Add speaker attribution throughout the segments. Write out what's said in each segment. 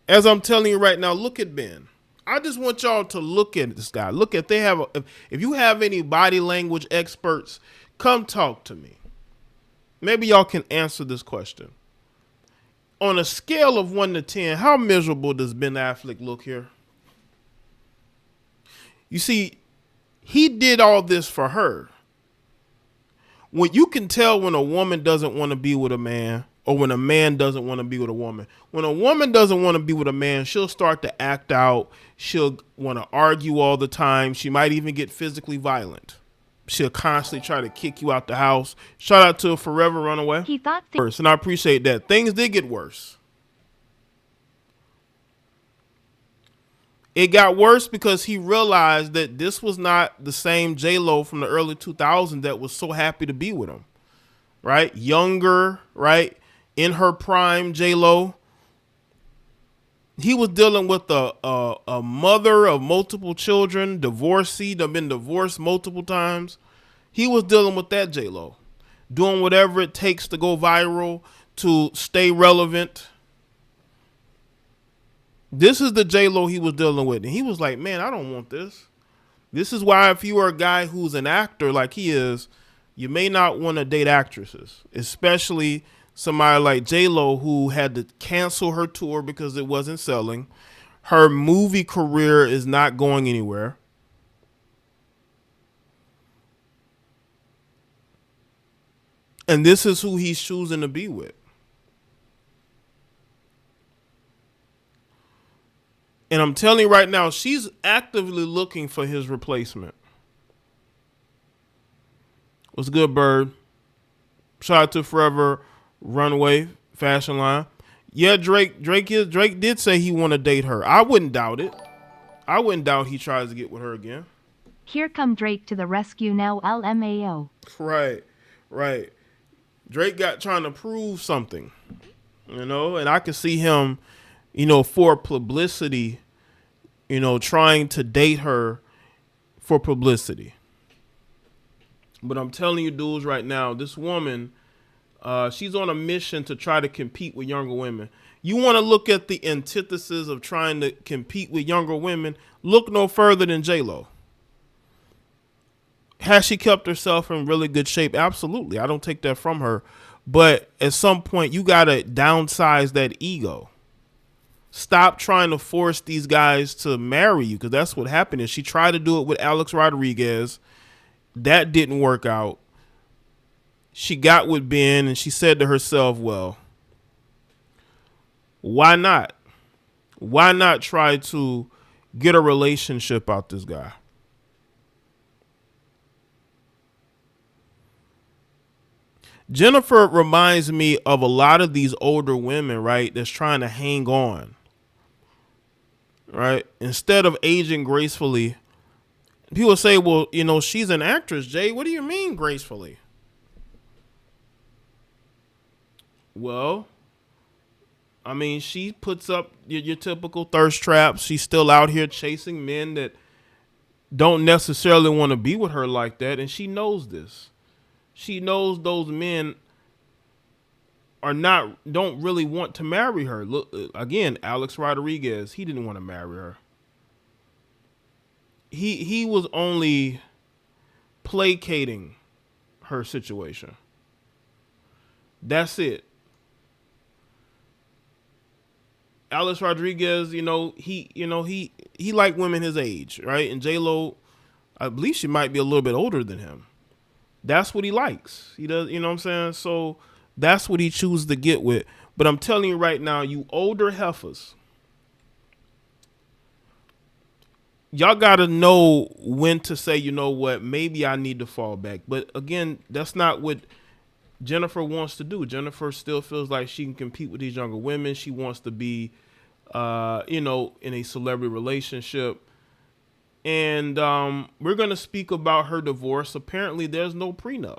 Speaker 1: As I'm telling you right now, look at Ben. I just want y'all to look at this guy. Look at if you have any body language experts, come talk to me. Maybe y'all can answer this question. On a scale of 1 to 10, how miserable does Ben Affleck look here? You see, he did all this for her. When you can tell when a woman doesn't want to be with a man, or when a man doesn't want to be with a woman. When a woman doesn't want to be with a man, she'll start to act out. She'll want to argue all the time. She might even get physically violent. She'll constantly try to kick you out the house. Shout out to a Forever Runaway.
Speaker 2: He thought
Speaker 1: Worse, and I appreciate that. Things did get worse. It got worse because he realized that this was not the same J-Lo from the early 2000s that was so happy to be with him. Right? Younger, right? In her prime, J-Lo. He was dealing with a mother of multiple children, divorcee, that been divorced multiple times. He was dealing with that J-Lo. Doing whatever it takes to go viral, to stay relevant. This is the J-Lo he was dealing with. And he was like, man, I don't want this. This is why if you are a guy who's an actor like he is, you may not want to date actresses, especially somebody like J-Lo who had to cancel her tour because it wasn't selling. Her movie career is not going anywhere. And this is who he's choosing to be with. And I'm telling you right now, she's actively looking for his replacement. What's good, Bird? Shout out to Forever Runaway Fashion Line. Yeah, Drake did say he want to date her. I wouldn't doubt it. I wouldn't doubt he tries to get with her again.
Speaker 2: Here come Drake to the rescue now, LMAO.
Speaker 1: Right. Drake got trying to prove something, and I could see him, for publicity, trying to date her for publicity. But I'm telling you dudes right now, this woman, she's on a mission to try to compete with younger women. You want to look at the antithesis of trying to compete with younger women, look no further than J-Lo. Has she kept herself in really good shape? Absolutely. I don't take that from her. But at some point, you got to downsize that ego. Stop trying to force these guys to marry you, because that's what happened. Is she tried to do it with Alex Rodriguez. That didn't work out. She got with Ben, and she said to herself, well, why not? Why not try to get a relationship out this guy? Jennifer reminds me of a lot of these older women, right, that's trying to hang on, right? Instead of aging gracefully, people say, well, she's an actress, Jay. What do you mean gracefully? Well, I mean, she puts up your typical thirst traps. She's still out here chasing men that don't necessarily want to be with her like that, and she knows this. She knows those men don't really want to marry her. Look, again, Alex Rodriguez, he didn't want to marry her. He was only placating her situation. That's it. Alex Rodriguez, he liked women his age, right? And J-Lo, I believe she might be a little bit older than him. That's what he likes. He does, you know what I'm saying? So that's what he chooses to get with. But I'm telling you right now, you older heifers, y'all got to know when to say, you know what, maybe I need to fall back. But again, that's not what Jennifer wants to do. Jennifer still feels like she can compete with these younger women. She wants to be, in a celebrity relationship. And we're going to speak about her divorce. Apparently, there's no prenup.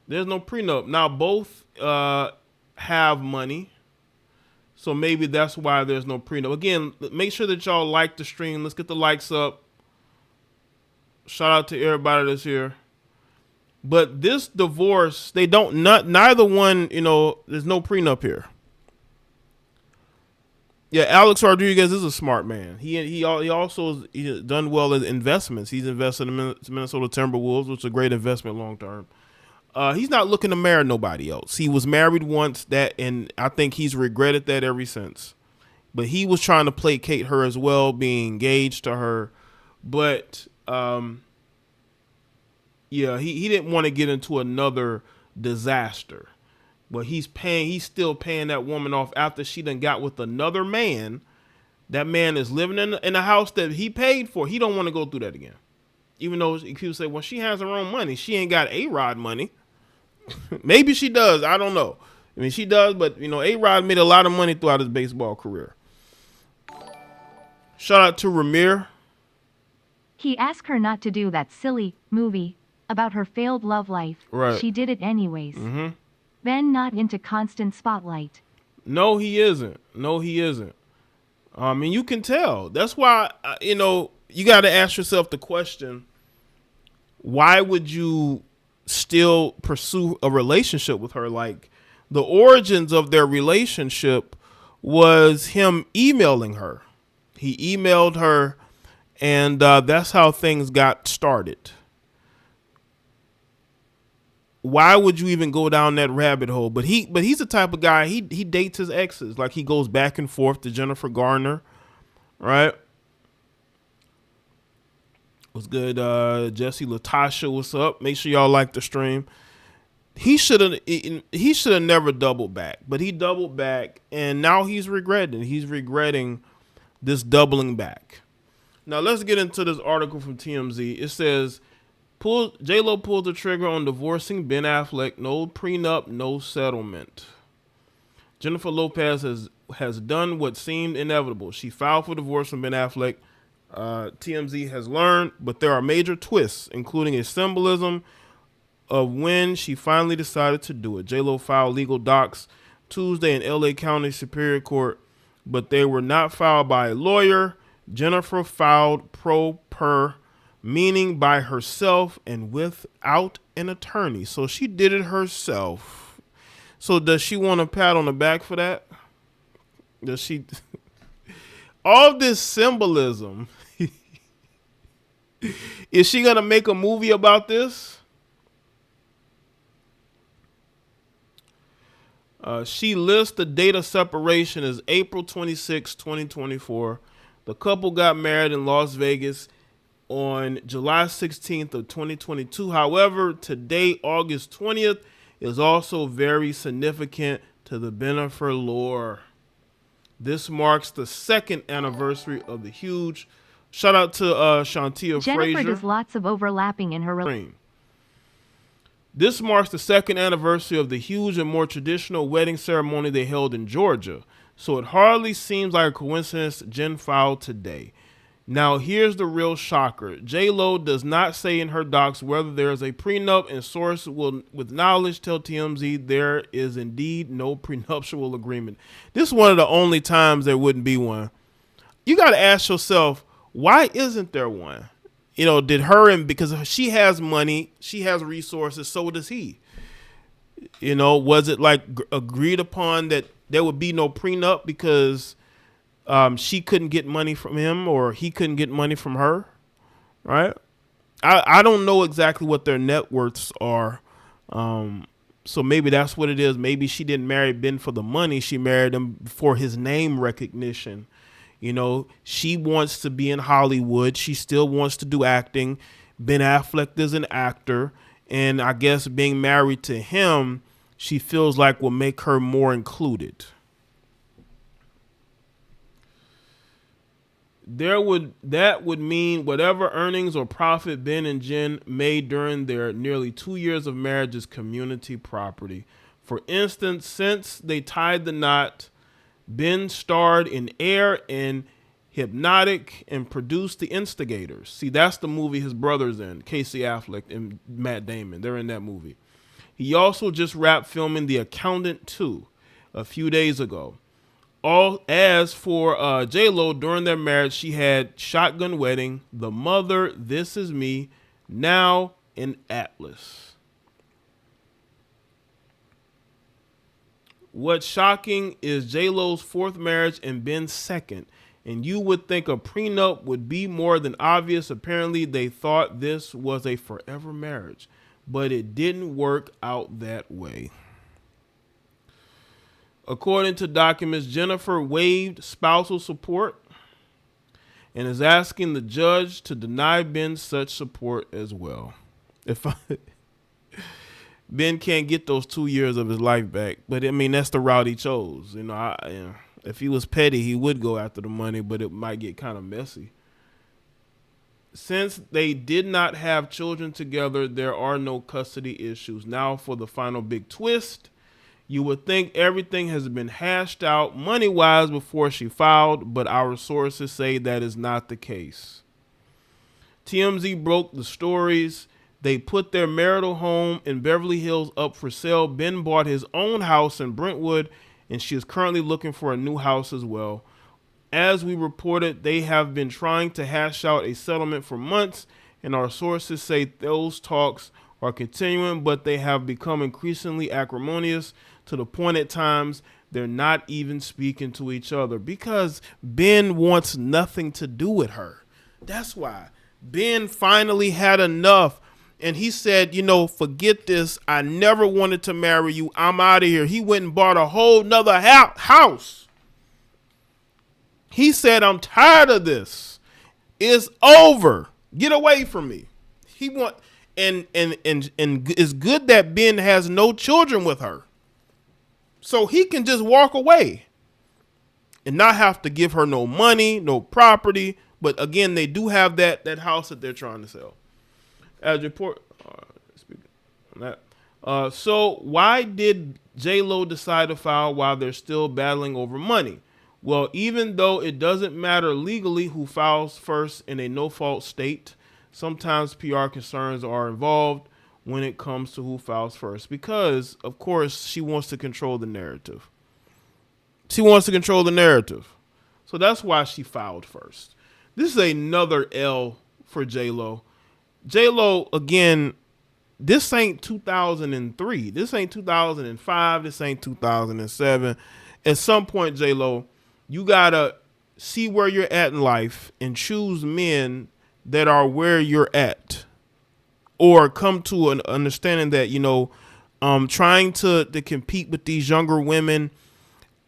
Speaker 1: There's no prenup. Now, both have money. So maybe that's why there's no prenup. Again, make sure that y'all like the stream. Let's get the likes up. Shout out to everybody that's here. But this divorce, neither one, there's no prenup here. Yeah, Alex Rodriguez is a smart man. He also he's done well in investments. He's invested in Minnesota Timberwolves, which is a great investment long term. He's not looking to marry nobody else. He was married once, and I think he's regretted that ever since. But he was trying to placate her as well, being engaged to her. But yeah, he didn't want to get into another disaster. But he's still paying that woman off after she done got with another man. That man is living in a house that he paid for. He don't want to go through that again. Even though people say, well, she has her own money. She ain't got A-Rod money. Maybe she does. I don't know. I mean, she does, but, A-Rod made a lot of money throughout his baseball career. Shout out to Ramir.
Speaker 2: He asked her not to do that silly movie about her failed love life.
Speaker 1: Right.
Speaker 2: She did it anyways.
Speaker 1: Mm-hmm.
Speaker 2: Ben not into constant spotlight.
Speaker 1: No, he isn't. I mean, you can tell. That's why, you got to ask yourself the question, why would you still pursue a relationship with her? Like, the origins of their relationship was him emailing her. He emailed her, and that's how things got started. Why would you even go down that rabbit hole? But he's the type of guy, he dates his exes. Like, he goes back and forth to Jennifer Garner, right? What's good? Jesse Latasha, what's up? Make sure y'all like the stream. He should have never doubled back, but he doubled back, and now he's regretting. He's regretting this doubling back. Now let's get into this article from TMZ. It says, J-Lo pulled the trigger on divorcing Ben Affleck. No prenup, no settlement. Jennifer Lopez has done what seemed inevitable. She filed for divorce from Ben Affleck. TMZ has learned, but there are major twists, including a symbolism of when she finally decided to do it. J-Lo filed legal docs Tuesday in LA County Superior Court, but they were not filed by a lawyer. Jennifer filed pro per, meaning by herself and without an attorney. So she did it herself. So does she want a pat on the back for that? Does she? All this symbolism. Is she going to make a movie about this? She lists the date of separation as April 26, 2024. The couple got married in Las Vegas on July 16th of 2022. However, today, August 20th, is also very significant to the Bennifer lore. This marks the second anniversary of the huge. Shout out to Shantia Frazier.
Speaker 2: Jennifer does lots of overlapping in her relationship.
Speaker 1: This marks the second anniversary of the huge and more traditional wedding ceremony they held in Georgia. So it hardly seems like a coincidence Jen filed today. Now, here's the real shocker. J-Lo does not say in her docs whether there is a prenup, and sources with knowledge tell TMZ there is indeed no prenuptial agreement. This is one of the only times there wouldn't be one. You got to ask yourself, why isn't there one? Because she has money, she has resources, so does he. Was it like agreed upon that there would be no prenup because she couldn't get money from him or he couldn't get money from her, right? I don't know exactly what their net worths are. So maybe that's what it is. Maybe she didn't marry Ben for the money. She married him for his name recognition. She wants to be in Hollywood. She still wants to do acting. Ben Affleck is an actor. And I guess being married to him, she feels like will make her more included. That would mean whatever earnings or profit Ben and Jen made during their nearly 2 years of marriage is community property. For instance, since they tied the knot, Ben starred in Air and Hypnotic and produced The Instigators. See, that's the movie his brother's in, Casey Affleck and Matt Damon. They're in that movie. He also just wrapped filming The Accountant 2 a few days ago. As for J-Lo, during their marriage, she had Shotgun Wedding, The Mother, This Is Me, Now, and Atlas. What's shocking is J-Lo's fourth marriage and Ben's second. And you would think a prenup would be more than obvious. Apparently, they thought this was a forever marriage, but it didn't work out that way. According to documents, Jennifer waived spousal support and is asking the judge to deny Ben such support as well. Ben can't get those 2 years of his life back, but I mean, that's the route he chose. If he was petty, he would go after the money, but it might get kind of messy. Since they did not have children together, there are no custody issues. Now for the final big twist. You would think everything has been hashed out money-wise before she filed, but our sources say that is not the case. TMZ broke the stories. They put their marital home in Beverly Hills up for sale. Ben bought his own house in Brentwood, and she is currently looking for a new house as well. As we reported, they have been trying to hash out a settlement for months, and our sources say those talks are continuing, but they have become increasingly acrimonious to the point at times they're not even speaking to each other because Ben wants nothing to do with her. That's why Ben finally had enough. And he said, forget this. I never wanted to marry you. I'm out of here. He went and bought a whole nother house. He said, I'm tired of this. It's over. Get away from me. And it's good that Ben has no children with her. So he can just walk away and not have to give her no money, no property. But again, they do have that house that they're trying to sell. As report, so why did J-Lo decide to file while they're still battling over money? Well, even though it doesn't matter legally who files first in a no-fault state, sometimes PR concerns are involved when it comes to who files first because, of course, she wants to control the narrative. So that's why she filed first. This is another L for J-Lo. J-Lo, again, this ain't 2003. This ain't 2005. This ain't 2007. At some point, J-Lo, you got to see where you're at in life and choose men that are where you're at. Or come to an understanding that, trying to compete with these younger women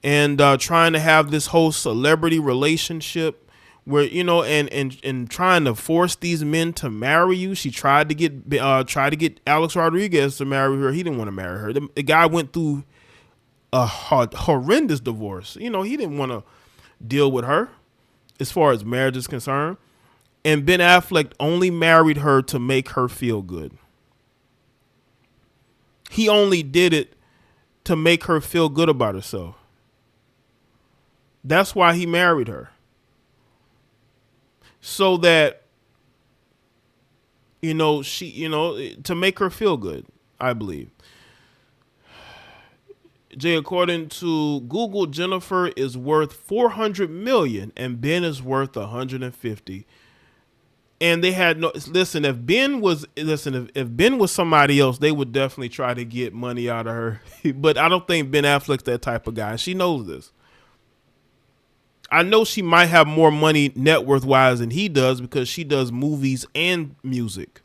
Speaker 1: and trying to have this whole celebrity relationship where, and trying to force these men to marry you. She tried to get Alex Rodriguez to marry her. He didn't want to marry her. The guy went through a horrendous divorce. He didn't want to deal with her as far as marriage is concerned. And Ben Affleck only married her to make her feel good. He only did it to make her feel good about herself. That's why he married her. So that, to make her feel good, I believe. Jay, according to Google, Jennifer is worth $400 million and Ben is worth $150. And they had if Ben was somebody else, they would definitely try to get money out of her. But I don't think Ben Affleck's that type of guy. She knows this. I know she might have more money net worth wise than he does because she does movies and music.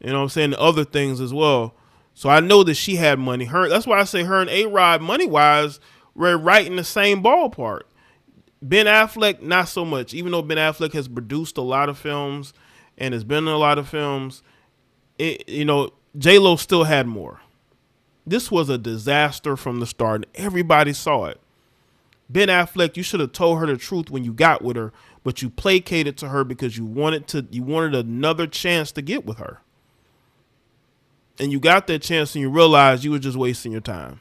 Speaker 1: You know what I'm saying? Other things as well. So I know that she had money. That's why I say her and A-Rod money wise were right in the same ballpark. Ben Affleck, not so much. Even though Ben Affleck has produced a lot of films and has been in a lot of films, J-Lo still had more. This was a disaster from the start. Everybody saw it. Ben Affleck, you should have told her the truth when you got with her, but you placated to her because you wanted another chance to get with her. And you got that chance and you realized you were just wasting your time.